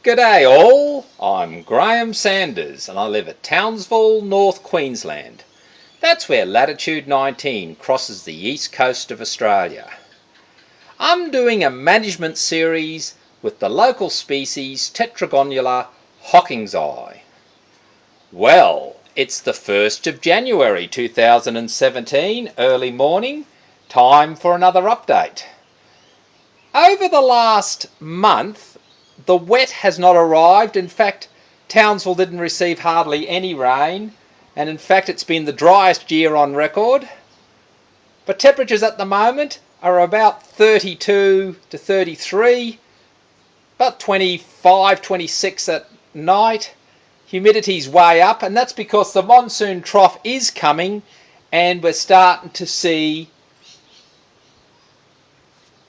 G'day all, I'm Graham Sanders and I live at Townsville, North Queensland. That's where latitude 19 crosses the east coast of Australia. I'm doing a management series with the local species Tetragonula Hocking's eye. Well, it's the 1st of January 2017, early morning, time for another update. Over the last month, the wet has not arrived. In fact, Townsville didn't receive hardly any rain, and in fact it's been the driest year on record. But temperatures at the moment are about 32 to 33, about 25, 26 at night. Humidity's way up, and that's because the monsoon trough is coming and we're starting to see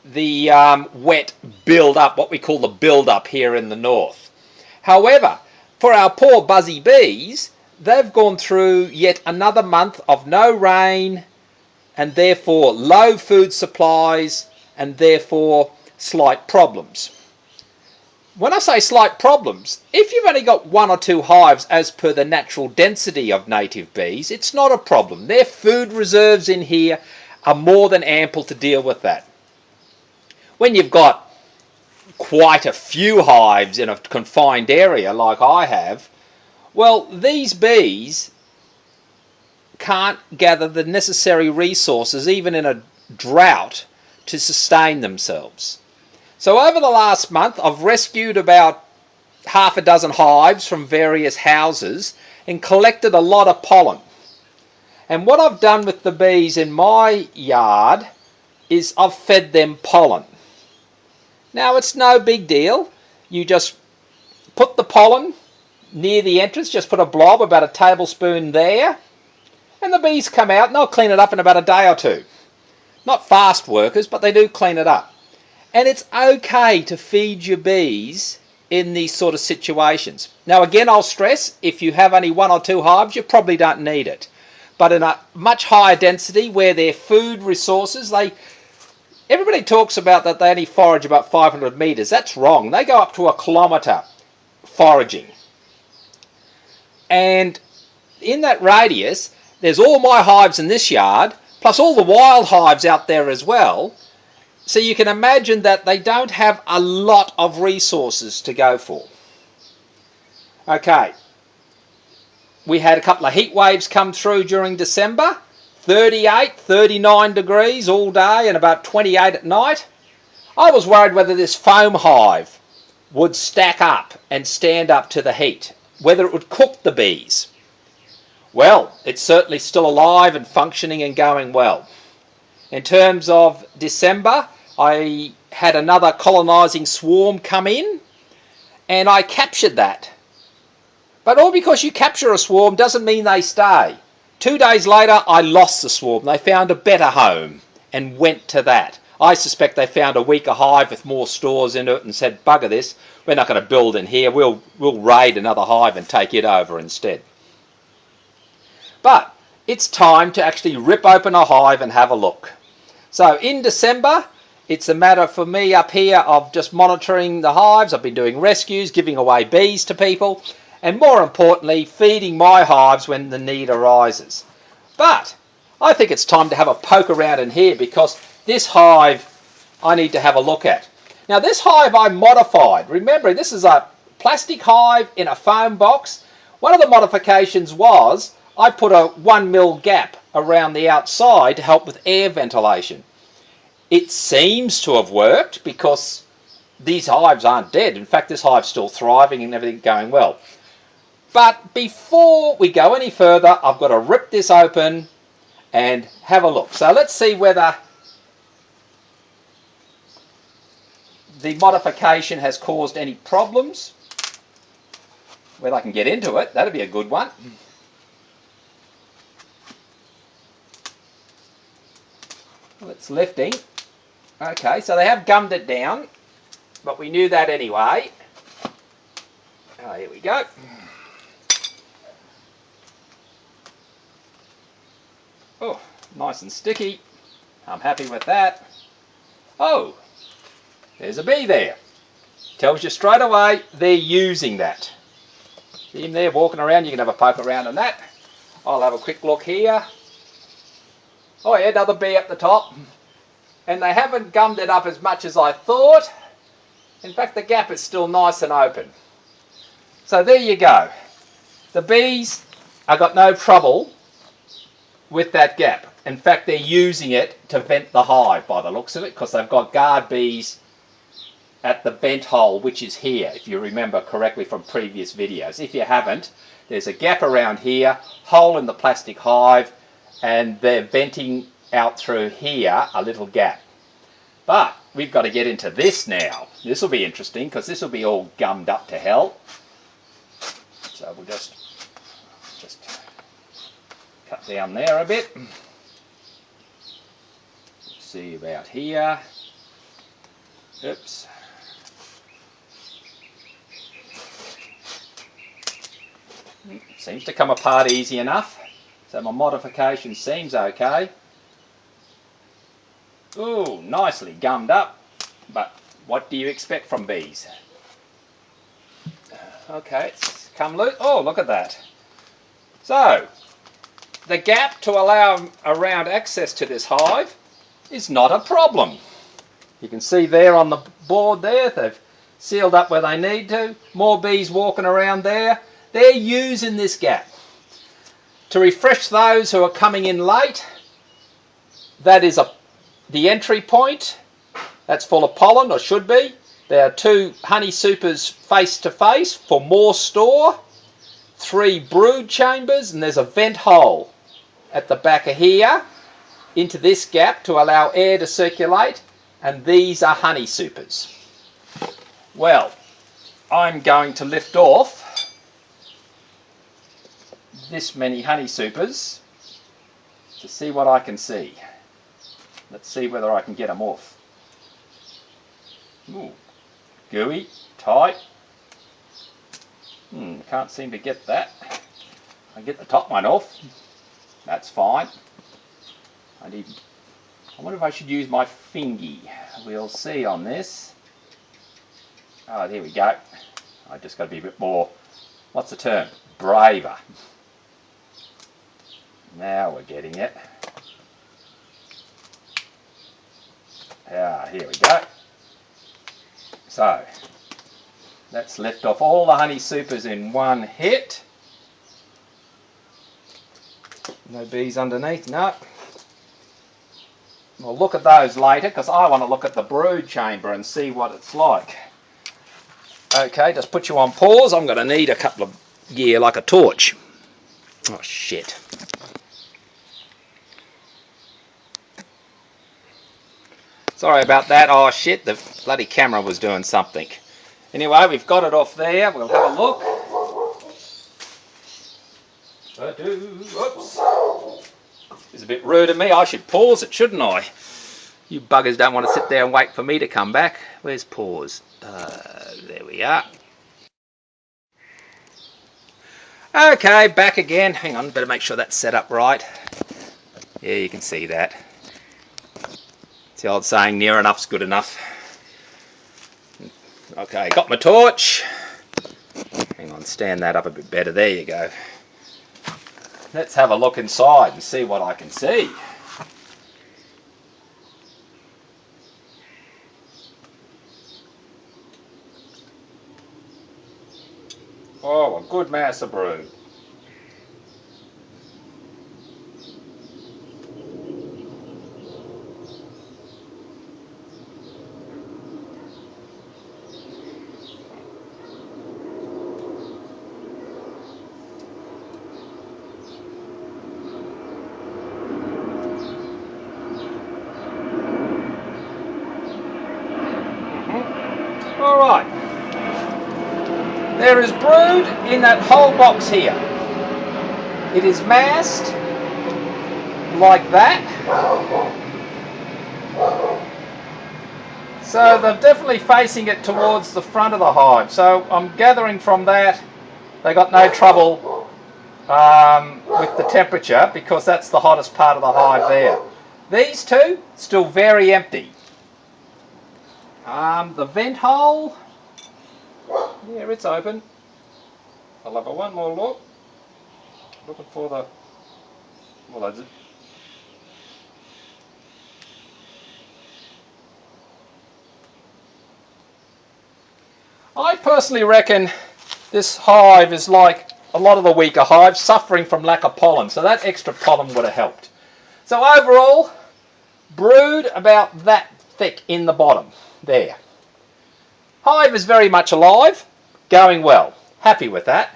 the wet build up, what we call the build up here in the north. However, for our poor buzzy bees, they've gone through yet another month of no rain and therefore low food supplies and therefore slight problems. When I say slight problems, if you've only got 1 or 2 hives as per the natural density of native bees, it's not a problem. Their food reserves in here are more than ample to deal with that. When you've got quite a few hives in a confined area like I have, well, these bees can't gather the necessary resources, even in a drought, to sustain themselves. So over the last month, I've rescued about half a dozen hives from various houses and collected a lot of pollen. And what I've done with the bees in my yard is I've fed them pollen. Now, it's no big deal. You just put the pollen near the entrance, just put a blob, about a tablespoon there, and the bees come out and they'll clean it up in about a day or two. Not fast workers, but they do clean it up. And it's okay to feed your bees in these sort of situations. Now, again, I'll stress, if you have only 1 or 2 hives, you probably don't need it. But in a much higher density where their food resources, everybody talks about that they only forage about 500 metres. That's wrong. They go up to 1 kilometre foraging. And in that radius, there's all my hives in this yard, plus all the wild hives out there as well. So you can imagine that they don't have a lot of resources to go for. Okay. We had a couple of heat waves come through during December. 38, 39 degrees all day and about 28 at night. I was worried whether this foam hive would stack up and stand up to the heat, whether it would cook the bees. Well, it's certainly still alive and functioning and going well. In terms of December, I had another colonising swarm come in and I captured that. But all because you capture a swarm doesn't mean they stay. 2 days later, I lost the swarm. They found a better home and went to that. I suspect they found a weaker hive with more stores in it and said, bugger this, we're not going to build in here. We'll raid another hive and take it over instead. But it's time to actually rip open a hive and have a look. So in December, it's a matter for me up here of just monitoring the hives. I've been doing rescues, giving away bees to people, and more importantly, feeding my hives when the need arises. But I think it's time to have a poke around in here because this hive I need to have a look at. Now, this hive I modified. Remember, this is a plastic hive in a foam box. One of the modifications was I put a 1 mil gap around the outside to help with air ventilation. It seems to have worked because these hives aren't dead. In fact, this hive's still thriving and everything going well. But before we go any further, I've got to rip this open and have a look. So let's see whether the modification has caused any problems. Whether I can get into it, that'd be a good one. Well, it's lifting. Okay, so they have gummed it down, but we knew that anyway. Oh, here we go. Oh, nice and sticky. I'm happy with that. Oh, there's a bee there. tells you straight away they're using that. See him there walking around, you can have a poke around on that. I'll have a quick look here. Oh yeah, another bee up the top. And they haven't gummed it up as much as I thought. In fact, the gap is still nice and open. So there you go. The bees have got no trouble with that gap. In fact, they're using it to vent the hive by the looks of it, because they've got guard bees at the vent hole, which is here, if you remember correctly from previous videos. If you haven't, there's a gap around here, hole in the plastic hive, and they're venting out through here a little gap. But we've got to get into this now. This will be interesting, because this will be all gummed up to hell. So we'll just cut down there a bit. See about here. Oops. Seems to come apart easy enough. So my modification seems okay. Ooh, nicely gummed up. But what do you expect from bees? Okay, it's come loose. Oh, look at that. So, the gap to allow around access to this hive is not a problem. You can see there on the board there, they've sealed up where they need to. More bees walking around there. They're using this gap. To refresh those who are coming in late, that is the entry point. That's full of pollen, or should be. There are 2 honey supers face to face for more store, 3 brood chambers, and there's a vent hole at the back of here into this gap to allow air to circulate, and these are honey supers. Well, I'm going to lift off this many honey supers to see what I can see. Let's see whether I can get them off. Ooh, gooey, tight. Can't seem to get that. I get the top one off. That's fine. I wonder if I should use my fingy. We'll see on this. Oh, there we go. I just got to be a bit more, what's the term? Braver. Now we're getting it. Ah, here we go. So, let's lift off all the honey supers in one hit. No bees underneath, no. We'll look at those later, because I want to look at the brood chamber and see what it's like. Okay, just put you on pause. I'm going to need a couple of gear like a torch. Oh, shit. Sorry about that. Oh, shit, the bloody camera was doing something. Anyway, we've got it off there. We'll have a look. Oops. It's a bit rude of me. I should pause it, shouldn't I? You buggers don't want to sit there and wait for me to come back. Where's pause? There we are. Okay, back again. Hang on, better make sure that's set up right. Yeah, you can see that. It's the old saying, near enough's good enough. Okay, got my torch. Hang on, stand that up a bit better. There you go. Let's have a look inside and see what I can see. Oh, a good mass of brood. All right. There is brood in that whole box here. It is massed like that. So they're definitely facing it towards the front of the hive. So I'm gathering from that they got no trouble with the temperature, because that's the hottest part of the hive there. These two, still very empty. The vent hole, Yeah, it's open. I'll have one more look. Looking for the... Well, I personally reckon this hive is like a lot of the weaker hives, suffering from lack of pollen, so that extra pollen would have helped. So overall, brood about that thick in the bottom there. Hive is very much alive, going well. Happy with that.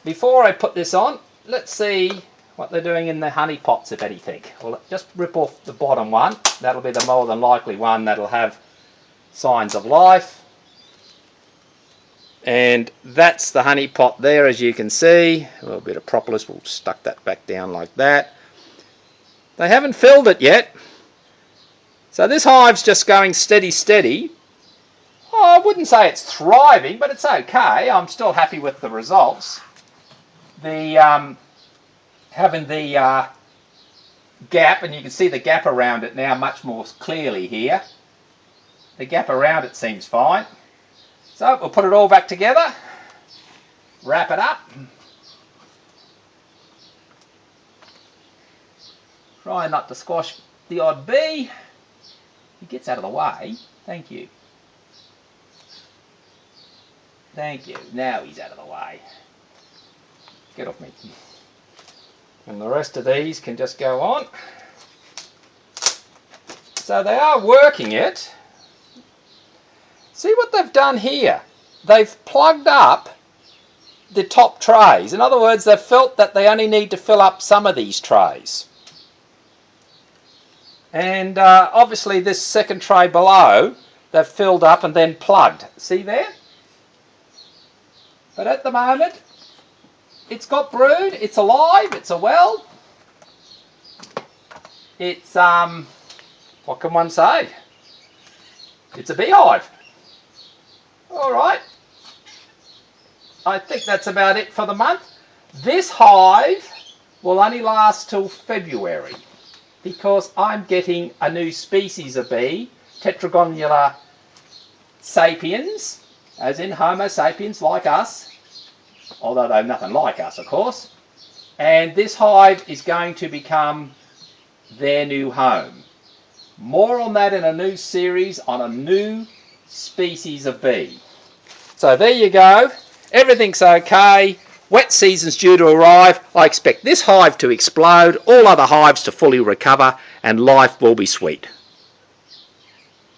Before I put this on, let's see what they're doing in the honey pots, if anything. Well, just rip off the bottom one. That'll be the more than likely one that'll have signs of life. And that's the honey pot there, as you can see. A little bit of propolis, we'll stuck that back down like that. They haven't filled it yet. So this hive's just going steady. Oh, I wouldn't say it's thriving, but it's okay. I'm still happy with the results. The having the gap, and you can see the gap around it now much more clearly here. The gap around it seems fine. So we'll put it all back together, wrap it up, try not to squash the odd bee. He gets out of the way. Thank you. Thank you. Now he's out of the way. Get off me. And the rest of these can just go on. So they are working it. See what they've done here? They've plugged up the top trays. In other words, they've felt that they only need to fill up some of these trays. And obviously this second tray below, they've filled up and then plugged. See there? But at the moment, it's got brood, it's alive, it's a well. It's, what can one say? It's a beehive. Alright, I think that's about it for the month. This hive will only last till February because I'm getting a new species of bee, Tetragonula sapiens, as in Homo sapiens like us, although they're nothing like us of course, and this hive is going to become their new home. More on that in a new series on a new species of bee. So there you go, everything's okay, wet season's due to arrive. I expect this hive to explode, all other hives to fully recover, and life will be sweet.